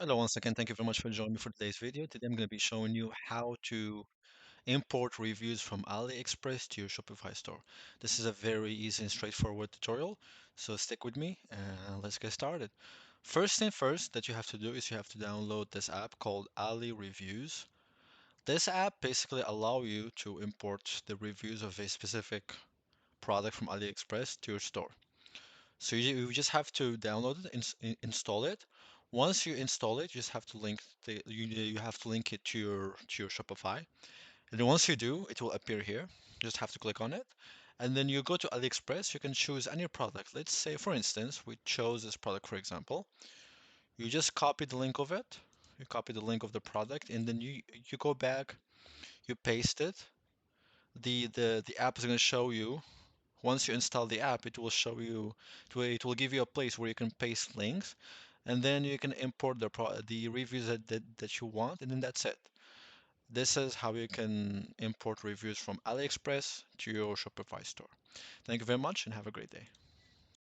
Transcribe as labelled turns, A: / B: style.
A: Hello, once again, thank you very much for joining me for today's video. Today I'm going to be showing you how to import reviews from AliExpress to your Shopify store. This is a very easy and straightforward tutorial, so stick with me and let's get started. First thing first that you have to do is you have to download this app called Ali Reviews. This app basically allow you to import the reviews of a specific product from AliExpress to your store. So you just have to download it, install it. Once you install it, you just have to you have to link it to your Shopify. And then once you do, it will appear here. You just have to click on it. And then you go to AliExpress, you can choose any product. Let's say, for instance, we chose this product, for example. You just copy the link of it. You copy the link of the product, and then you go back, you paste it. The app is going to show you once you install the app, it will show you, it will give you a place where you can paste links, and then you can import the reviews that you want, and then that's it. This is how you can import reviews from AliExpress to your Shopify store. Thank you very much and have a great day.